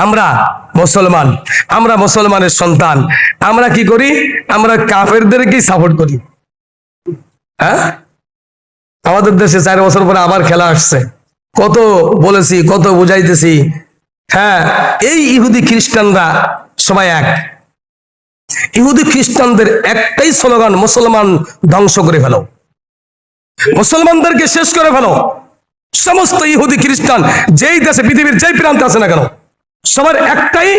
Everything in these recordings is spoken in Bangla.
আমরা মুসলমান, আমরা মুসলমানের সন্তান, আমরা কি করি? আমরা কাফেরদেরকেই সাপোর্ট করি। হ্যাঁ, আমাদের দেশে 4 বছর পরে আবার খেলা আসছে, কত বলেছি, কত বুঝাইতেছি। হ্যাঁ, এই ইহুদি খ্রিস্টানরা সবাই এক। ইহুদি খ্রিস্টানদের একটাই স্লোগান, মুসলমান ধ্বংস করে ফেলো, মুসলমানদেরকে শেষ করে ফেলো। সমস্ত ইহুদি খ্রিস্টান যেই দেশে, পৃথিবীর যেই প্রান্তে আছে না কেন, সবার একটাই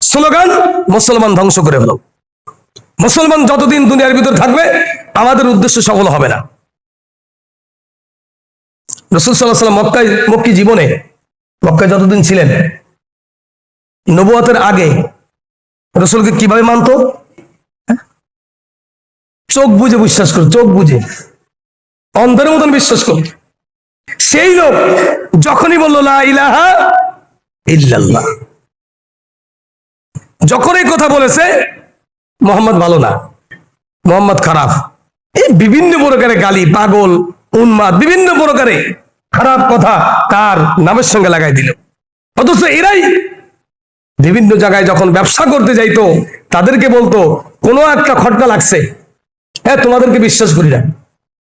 স্লোগান, মুসলমান ধ্বংস করে ফেলো। মুসলমান যতদিন দুনিয়ার ভিতর থাকবে আমাদের উদ্দেশ্য সফল হবে না। রাসূল সাল্লাল্লাহু আলাইহি ওয়াসাল্লাম মক্কি জীবনে, মক্কায় যতদিন ছিলেন, নবুয়তের আগে রাসূলকে কিভাবে মানত? চোখ বুঝে বিশ্বাস করত, চোখ বুঝে, অন্ধের মতন বিশ্বাস করত। সেই লোক যখনই বলল লা ইলাহা ইল্লাল্লাহ, যখন এই কথা বলেছে মোহাম্মদ ভালো না, মোহাম্মদ খারাপ, এই বিভিন্ন প্রকারে গালি, পাগল, উন্মাদ, বিভিন্ন প্রকারে খারাপ কথা তার নামের সঙ্গে লাগাই দিল। অথচ এরাই বিভিন্ন জায়গায় যখন ব্যবসা করতে যাইতো তাদেরকে বলতো কোনো একটা খটকা লাগছে, হ্যাঁ তোমাদেরকে বিশ্বাস করি না,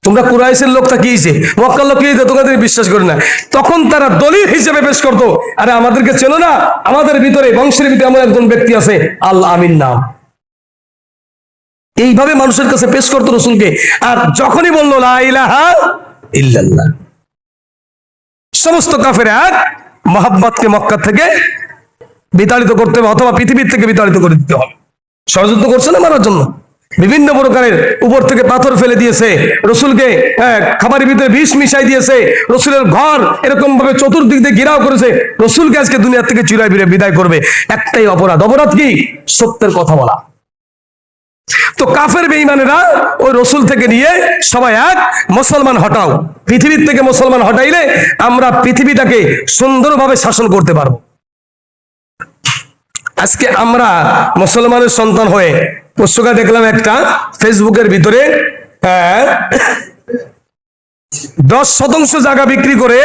তোমরা কুরাইশের লোক থাকিয়েছে, মক্কার লোক তোমাদের বিশ্বাস করি না। তখন তারা দলিল হিসেবে পেশ করতো, আরে আমাদেরকে চেনো না, আমাদের ভিতরে বংশের ভিতরে এমন একজন ব্যক্তি আছে আল আমিন নাম। এইভাবে মানুষের কাছে পেশ করতো রসুলকে। আর যখনই বললো লা ইলাহা ইল্লাল্লাহ, সমস্ত কাফের এক মোহাম্মদকে মক্কা থেকে বিতাড়িত করতে হবে, অথবা পৃথিবীর থেকে বিতাড়িত করে দিতে হবে। ষড়যন্ত্র করছে না মারার জন্য, বিভিন্ন প্রকারের উপর থেকে পাথর ফেলে দিয়েছে, রসুলকে খাবারের ভিতরে বিষ মিশাই দিয়েছে, রসুলের ঘর এরকম ভাবে চতুর্দিক দিয়ে ঘেরাও করেছে। রসুলকে আজকে দুনিয়া থেকে চিরাই বিরে বিদায় করবে, একটাই অপরাধ। অপরাধ কি? সত্যের কথা বলা। তো কাফের বেঈমানেরা ওই রসুল থেকে নিয়ে সবাই এক, মুসলমান হটাও, পৃথিবীর থেকে মুসলমান হটাইলে আমরা পৃথিবীটাকে সুন্দরভাবে শাসন করতে পারবো। আজকে আমরা মুসলমানের সন্তান হয়ে, পরশুকা দেখলাম একটা ফেসবুকের ভিতরে 10% জায়গা বিক্রি করে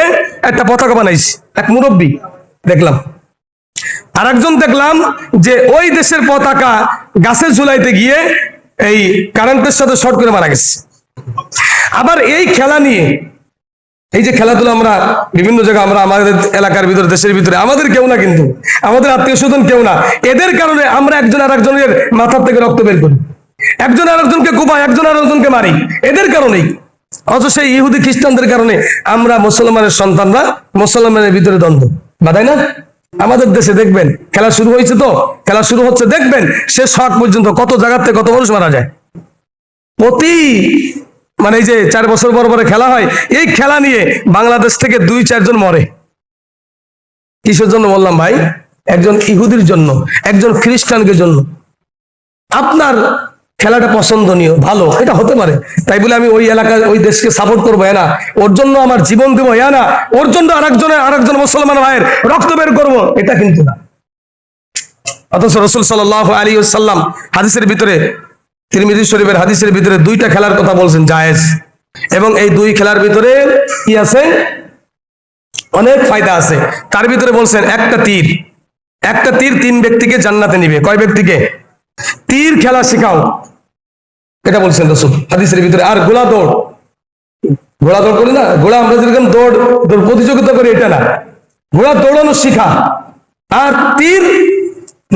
একটা পতাকা বানাইছে এক মুরব্বী, দেখলাম। আর একজন দেখলাম যে ওই দেশের পতাকা গাছে ঝুলাইতে গিয়ে এই কারেন্টের সাথে শর্ট করে মারা গেছে। আবার এই খেলা নিয়ে, এই যে খেলাধুলা আমরা বিভিন্ন জায়গায়, আমরা আমাদের এলাকার ভিতরে, দেশের ভিতরে, আমাদের কেউ না, কিন্তু আমাদের আত্মীয় স্বজন কেউ না, এদের কারণে আমরা একজন আর একজনের মাথার থেকে রক্ত বের করি, একজন আর একজনকে কোপাই, একজন আর একজনকে মারি, এদের কারণেই। অথচ সেই ইহুদি খ্রিস্টানদের কারণে আমরা মুসলমানের সন্তানরা মুসলমানের ভিতরে দ্বন্দ্ব বাধাই না। আমাদের দেশে দেখবেন খেলা শুরু হয়েছে, তো খেলা শুরু হচ্ছে, দেখবেন শেষ হওয়া পর্যন্ত কত জায়গার থেকে কত মানুষ মারা যায়। প্রতি মানে এই যে 4 বছর পর পরে খেলা হয়, এই খেলা নিয়ে বাংলাদেশ থেকে 2-4 জন মরে। কিসের জন্য বললাম ভাই? একজন ইহুদির জন্য, একজন খ্রিস্টানকে জন্য। আপনার খেলাটা পছন্দনীয়, ভালো, এটা হতে পারে, তাই বলে আমি ওই এলাকায় ওই দেশকে সাপোর্ট করবো না, ওর জন্য আমার জীবন দেবো না, ওর জন্য আরেকজন মুসলমান ভাইয়ের রক্ত বের করবো, এটা কিন্তু না। অথচ রাসূল সাল্লাল্লাহু আলাইহি ওয়াসাল্লাম হাদিসের ভিতরে, তিরমিজি শরীফের হাদিসের ভিতরে 2টা খেলার কথা বলছেন জায়েজ, এবং এই 2 খেলার ভিতরে কি আছে? অনেক ফায়দা আছে। তার ভিতরে বলছেন একটা তীর 3 ব্যক্তিকে জান্নাতে নিবে। কয় ব্যক্তিকে? তীর খেলা শেখাও, এটা বলছেন রাসূল হাদিসের ভিতরে। আর ঘোড়া দৌড় করি না, ঘোড়া আমরা যেরকম দৌড় প্রতিযোগিতা করি, এটা না, ঘোড়া দৌড়ানো শিখা আর তীর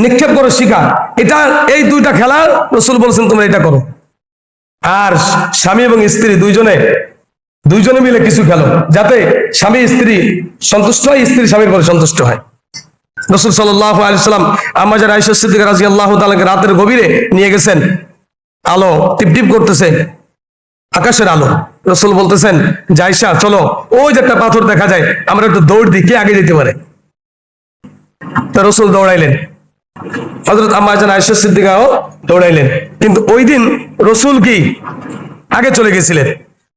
নিক্ষেপ করো শিখা, এটা এই 2টা খেলা রাসূল বলছেন তোমরা এটা করো। আর স্বামী এবং স্ত্রী দুইজনে মিলে কিছু খেলো, যাতে স্বামী স্ত্রী সন্তুষ্ট হয়, স্ত্রী স্বামীর পরে সন্তুষ্ট হয়। রাসূল সাল্লাল্লাহু আলাইহি ওয়াসাল্লাম আম্মা জান আয়েশা সিদ্দিকা রাদিয়াল্লাহু তাআলাকে রাতের গভীরে নিয়ে গেছেন, আলো টিপটিপ করতেছে, আকাশের আলো। রাসূল বলতেছেন যে আয়েশা চলো, ওই যে একটা পাথর দেখা যায়, আমরা একটু দৌড় দিই, কে আগে যেতে পারে। তা রাসূল দৌড়াইলেন, হযরত আম্মা জান আয়েশা সিদ্দিকাও দৌড়াইলেন। কিন্তু ওই দিন রাসূল কি আগে চলে গেছিলেন,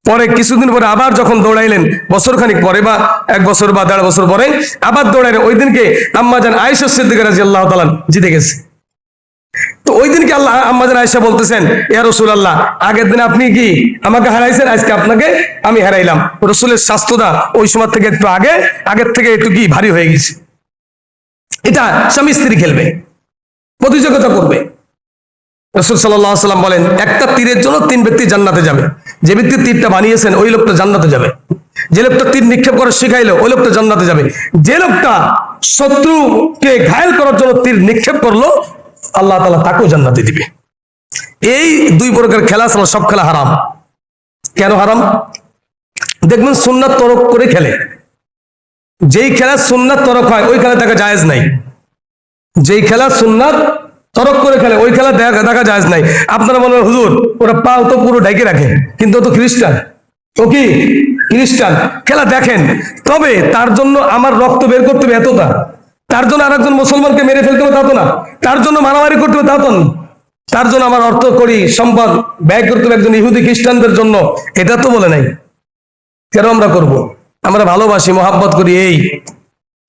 পরে কিছুদিন পরে আবার যখন দৌড়াইলেন, বছরখানিক পরে বা 1 বছর বা 1.5 বছর পরে আবার দৌড়াইলেন, ওই দিনকে আম্মা জান আয়েশা সিদ্দিকা রাদিয়াল্লাহু তাআলা জিতে গেছে। তো ওই দিনকে আম্মা জান আয়েশা বলতেছেন, ইয়া রাসূলুল্লাহ, আগের দিন আপনি কি আমাকে হারাইছেন, আজকে আপনাকে আমি হারাইলাম। রাসূলের স্বাস্থ্যটা ওই সময় থেকে একটু আগের থেকে একটু কি ভারী হয়ে গেছে। এটা স্বামী স্ত্রী খেলবে, প্রতিযোগিতা করবে। রাসূল সাল্লাল্লাহু আলাইহি ওয়াসাল্লাম বলেন, একটা তীরের জন্য 3 ব্যক্তি জান্নাতে যাবে। যে ব্যক্তি তীরটা বানিয়েছেন ওই লোকটা জান্নাতে যাবে। যে লোকটা তীর নিক্ষেপ করে শিখাইলো ওই লোকটা জান্নাতে যাবে। যে লোকটা শত্রুকে ঘায়েল করার জন্য তীর নিক্ষেপ করলো আল্লাহ তাআলা তাকেও জান্নাতে দিবে। এই 2 প্রকার খেলা ছাড়া সব খেলা হারাম। কেন হারাম? দেখবেন সুন্নাত তরক করে খেলে। যেই খেলা সুন্নাত তরক হয় ওই খেলা দেখা জায়েজ নাই। যেই খেলা সুন্নাত তরক করে খেলে ওই খেলা দেখা জায়েজ নাই। আপনারা বলেন হুজুর ওরা পাও তো পুরো ঢেকে রাখে, কিন্তু ও তো খ্রিস্টান, ও কি খ্রিস্টান, খেলা দেখেন। তবে তার জন্য আমার রক্ত বের করতে হবে এতটা, তার জন্য আরেকজন মুসলমানকে মেরে ফেলতে হবে তা তো না, তার জন্য মারামারি করতে হবে তা তো না, তার জন্য আমার অর্থ করি সম্পদ ব্যয় করতে হবে একজন ইহুদি খ্রিস্টানদের জন্য, এটা তো বলে নাই। কেন আমরা করব? আমরা ভালোবাসি, মহাব্বত করি। এই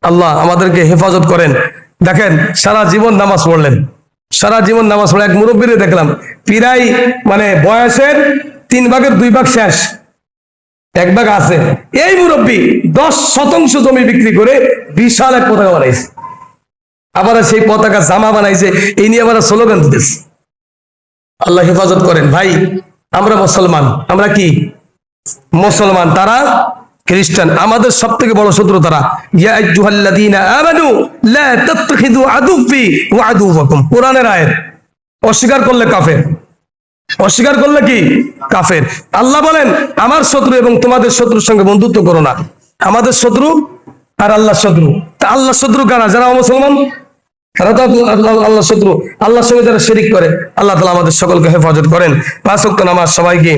আল্লাহ আমাদেরকে হেফাজত করেন। দেখেন সারা জীবন নামাজ পড়লেন, সারা জীবন নামাজ পড়ে এক মুরব্বীরে দেখলাম প্রায় বয়সের 3 ভাগের 2 ভাগ শেষ, 1 ভাগ আছে। এই মুরব্বী 10% জমি বিক্রি করে বিশাল এক পতাকা বানাইছে। আবার সেই পতাকা জামা বানাইছে, এই নিয়ে আবার স্লোগান দিতেছে। আল্লাহ হেফাজত করেন। ভাই আমরা মুসলমান, আমরা কি মুসলমান, তারা খ্রিস্টান। আমাদের সব থেকে বড় শত্রু তারা। ইয়া আইয়ুহাল্লাযীনা আমানু লা তাত্তাখিযু আদুব্বি ওয়া আদুওয়াকুম, কোরআনের আয়াত। অস্বীকার করলে কাফের, অস্বীকার করলে কি কাফের। আল্লাহ বলেন আমার শত্রু এবং তোমাদের শত্রুর সঙ্গে বন্ধুত্ব করো না। আমাদের শত্রু আর আল্লাহর শত্রু। তা আল্লাহর শত্রু কারা? যারা মুসলমান, তারা তো আল্লাহর শত্রু। আল্লাহর সঙ্গে যারা শিরিক করে। আল্লাহ তাআলা আমাদের সকলকে হেফাজত করেন। 5 ওয়াক্ত নামাজ সবাইকে